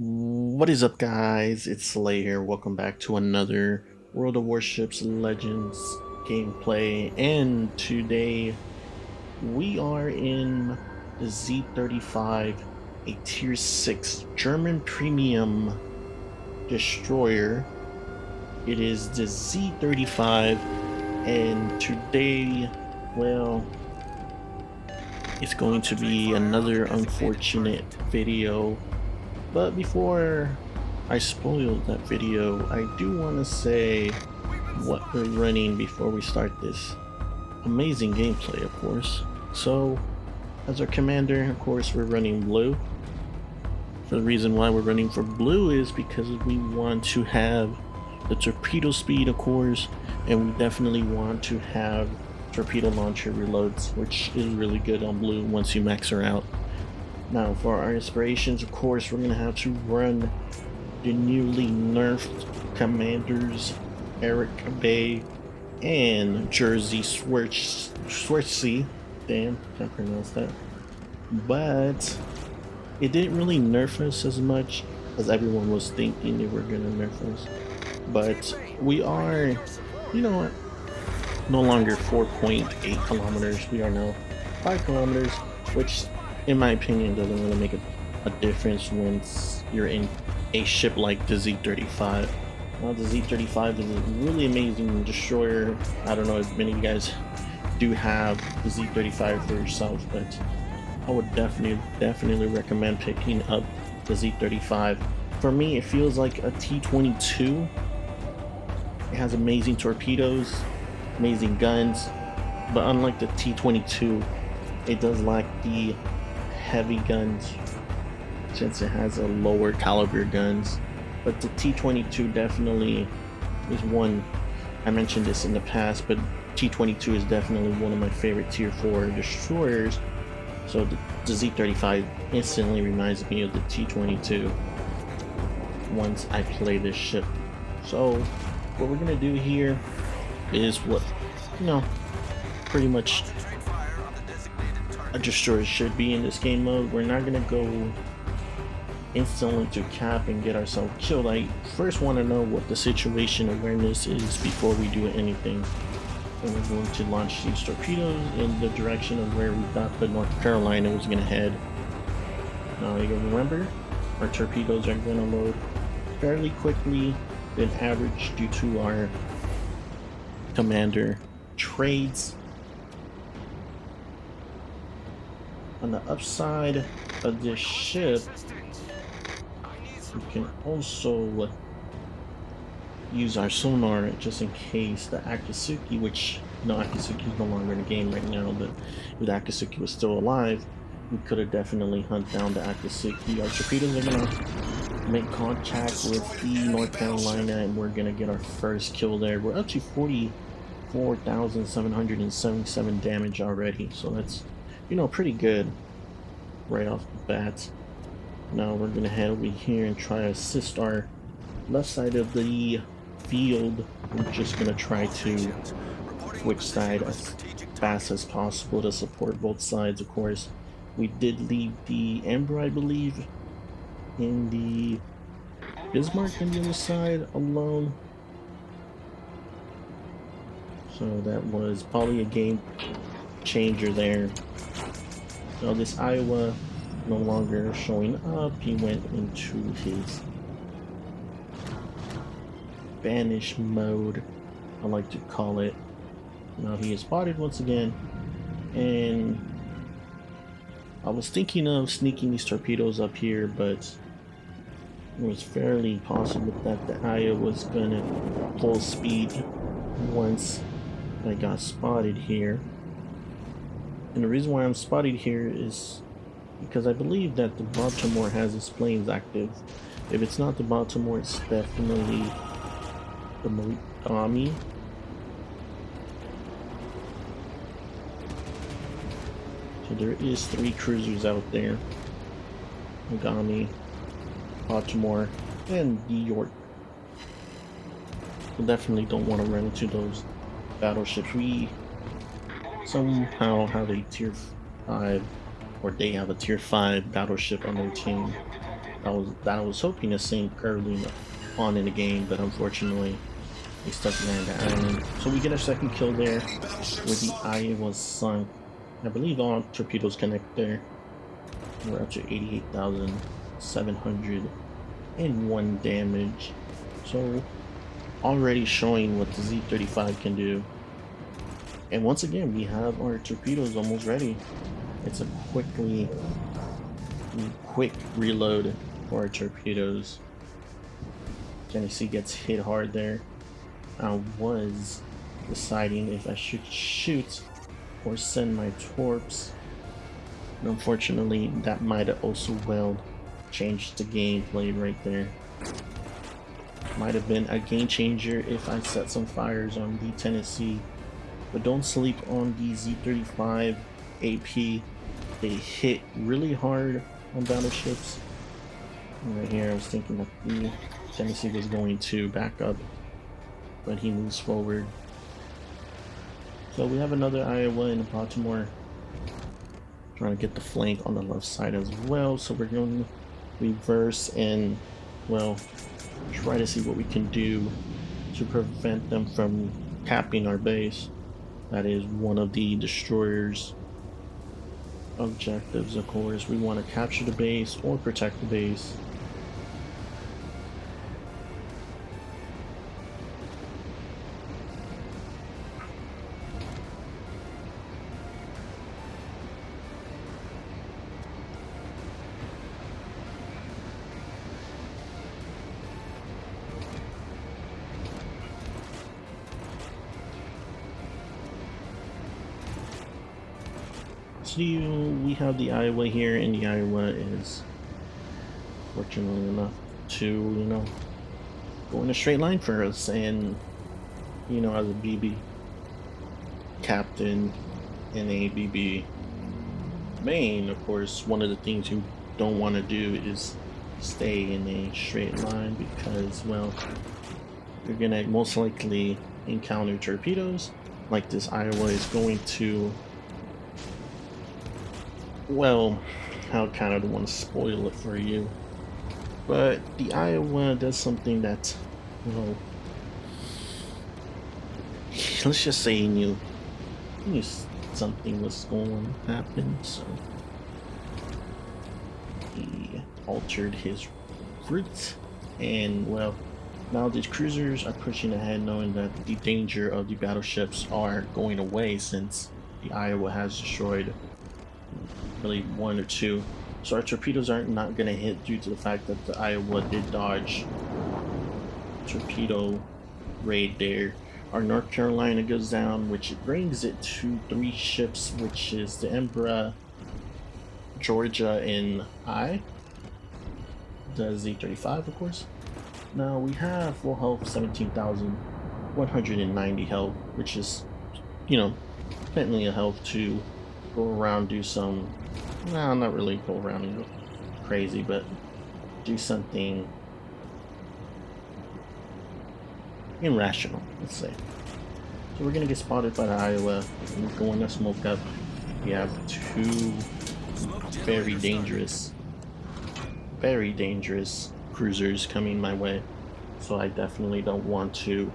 What is up, guys? It's Slay here. Welcome back to another World of Warships Legends gameplay. And today we are in the Z35, a Tier 6 German premium destroyer. It is the Z35, and today, well, it's going to be another unfortunate video. But before I spoil that video, I do want to say what we're running before we start this amazing gameplay, of course. So, as our commander, of course, we're running blue. The reason why we're running for blue is because we want to have the torpedo speed, of course, and we definitely want to have torpedo launcher reloads, which is really good on blue once you max her out. Now, for our inspirations, of course, we're going to have to run the newly nerfed commanders Eric Bay and Jersey Swartzy. Damn, can't pronounce that. But it didn't really nerf us as much as everyone was thinking they were going to nerf us. But we are, you know what, no longer 4.8 kilometers. We are now 5 kilometers, which in my opinion doesn't really make a difference once you're in a ship like the Z35. Now, the Z35 is a really amazing destroyer. I don't know if many of you guys do have the Z35 for yourself, but I would definitely recommend picking up the Z35. For me, it feels like a T-22. It has amazing torpedoes, amazing guns, but unlike the T-22, it does lack the heavy guns since it has a lower caliber guns. But the T-22 definitely is one. I mentioned this in the past, but T-22 is definitely one of my favorite tier 4 destroyers. So the Z35 instantly reminds me of the T-22 once I play this ship. So what we're gonna do here is what, pretty much a destroyer should be in this game mode. We're not gonna go instantly to cap and get ourselves killed. I first want to know what the situation awareness is before we do anything. And we're going to launch these torpedoes in the direction of where we thought the North Carolina was gonna head. Now you remember, our torpedoes are gonna load fairly quickly than average due to our commander trades. On the upside of this ship, we can also use our sonar just in case the Akatsuki, which Akatsuki is no longer in the game right now, but if the Akatsuki was still alive, we could have definitely hunted down the Akatsuki. Our torpedoes are gonna make contact with the North Carolina, and we're gonna get our first kill there. We're up to 44,777 damage already, so that's pretty good right off the bat. Now we're gonna head over here and try to assist our left side of the field. We're just gonna try to switch side as fast as possible to support both sides. Of course, we did leave the Ember, I believe, in the Bismarck on the other side alone, so that was probably a game changer there. Now this Iowa no longer showing up. He went into his banish mode, I like to call it. Now he is spotted once again, and I was thinking of sneaking these torpedoes up here, but it was fairly possible that the Iowa was gonna full speed once I got spotted here. And the reason why I'm spotted here is because I believe that the Baltimore has its planes active. If it's not the Baltimore, it's definitely the Mogami. So there is 3 cruisers out there: Mogami, Baltimore, and New York. We definitely don't want to run into those battleships. We somehow have a tier 5, or they have a tier 5 battleship on their team. I was hoping to sink early on in the game, but unfortunately we stuck there in the island. So we get a second kill there where the eye was sunk. I believe all torpedoes connect there. We're up to 88,701 damage. So already showing what the Z35 can do. And once again, we have our torpedoes almost ready. It's a quick reload for our torpedoes. Tennessee gets hit hard there. I was deciding if I should shoot or send my torps. And unfortunately, that might have also well changed the gameplay right there. Might have been a game changer if I set some fires on the Tennessee. But don't sleep on the Z35 AP. They hit really hard on battleships. Right here, I was thinking that the Tennessee was going to back up, but he moves forward. So we have another Iowa in Baltimore. Trying to get the flank on the left side as well. So we're going to reverse and, well, try to see what we can do to prevent them from capping our base. That is one of the destroyer's objectives, of course. We want to capture the base or protect the base. So we have the Iowa here, and the Iowa is fortunately enough to, you know, go in a straight line for us. And, you know, as a BB captain in a BB main, of course, one of the things you don't want to do is stay in a straight line because, well, you're gonna most likely encounter torpedoes like this Iowa is going to. Well, I kind of don't want to spoil it for you, but the Iowa does something that, well, let's just say he knew something was going to happen, so he altered his route, and, well, now these cruisers are pushing ahead knowing that the danger of the battleships are going away since the Iowa has destroyed really one or two. So our torpedoes aren't not going to hit due to the fact that the Iowa did dodge torpedo raid there. Our North Carolina goes down, which brings it to 3 ships, which is the Emperor, Georgia, and the Z35, of course. Now we have full health, 17,190 health, which is, you know, plenty of health to go around, do some, no, not really go around and go crazy, but do something irrational, let's say. So we're gonna get spotted by the Iowa. We're going to smoke up. We have 2 very dangerous cruisers coming my way, so I definitely don't want to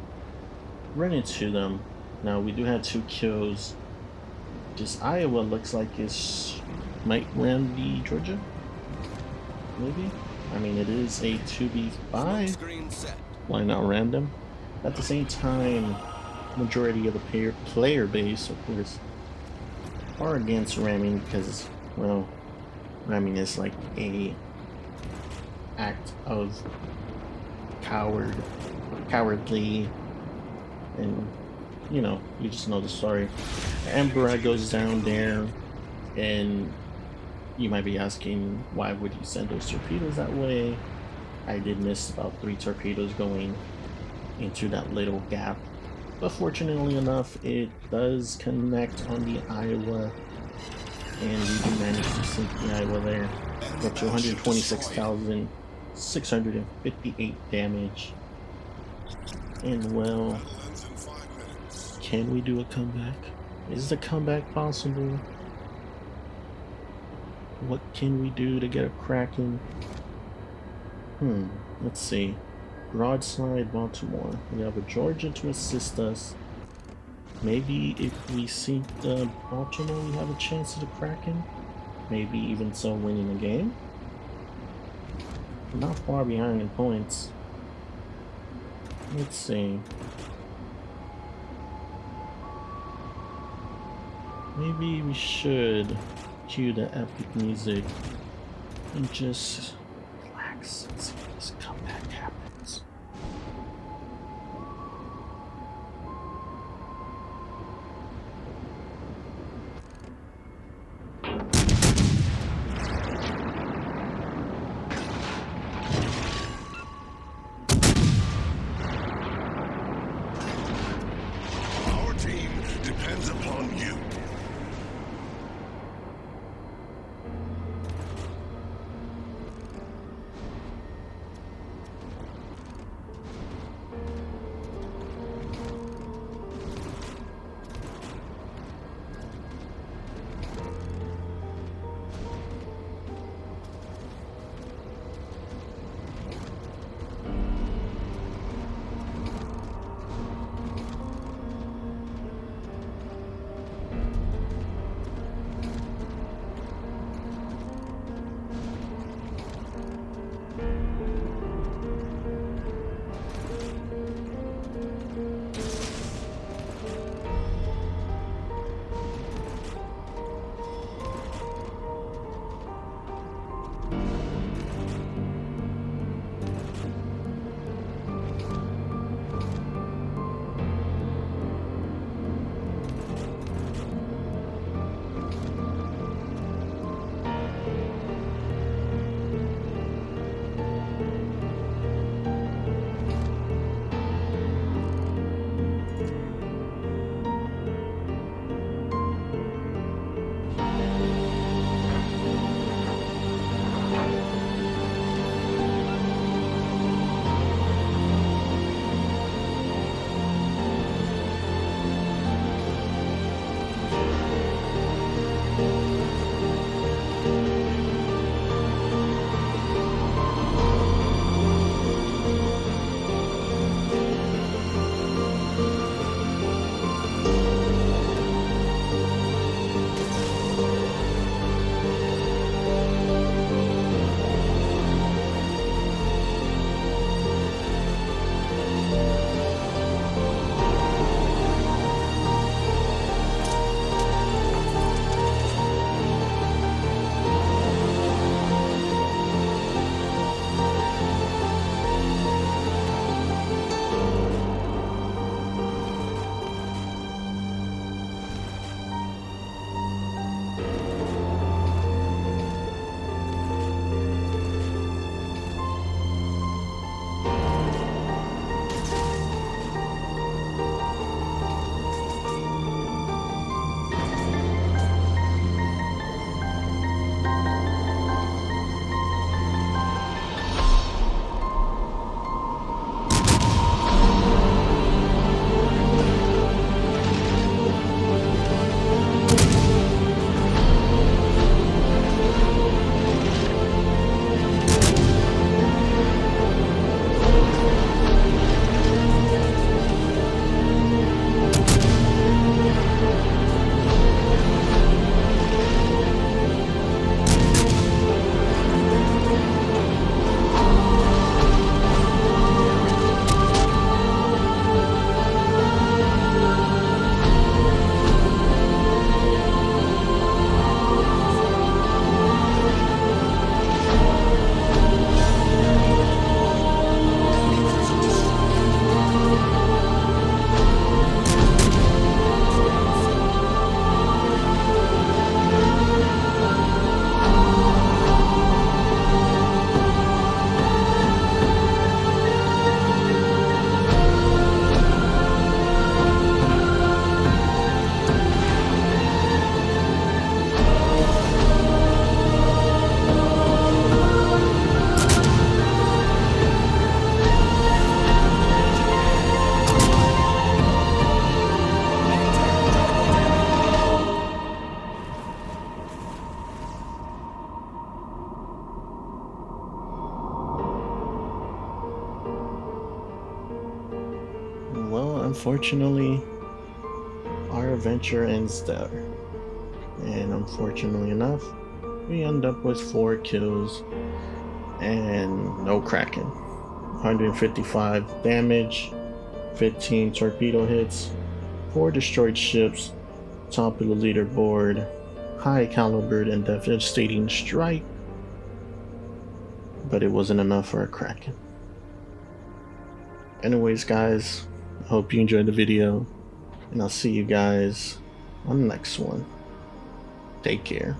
run into them. Now we do have 2 kills. This Iowa looks like it might ram the Georgia, maybe. I mean, it is a 2v5. Why not ram them? At the same time, majority of the player base, of course, are against ramming because, well, ramming is like a act of cowardly, and you know, you just know the story. Emperor goes down there, and you might be asking, why would you send those torpedoes that way? I did miss about 3 torpedoes going into that little gap, but fortunately enough, it does connect on the Iowa, and we do manage to sink the Iowa there. We're up to 126,658 damage. And, well, can we do a comeback? Is the comeback possible? What can we do to get a cracking? Let's see. Broadside, Baltimore. We have a Georgia to assist us. Maybe if we sink the Baltimore, we have a chance at the Kraken. Maybe even so winning the game. Not far behind in points. Let's see. Maybe we should cue the epic music and just relax and see if this comeback happens. Our team depends upon you. unfortunately, our adventure ends there. And unfortunately enough, we end up with 4 kills and no Kraken. 155 damage, 15 torpedo hits, 4 destroyed ships, top of the leaderboard, high caliber and devastating strike, but it wasn't enough for a Kraken. Anyways, guys, I hope you enjoyed the video, and I'll see you guys on the next one. Take care.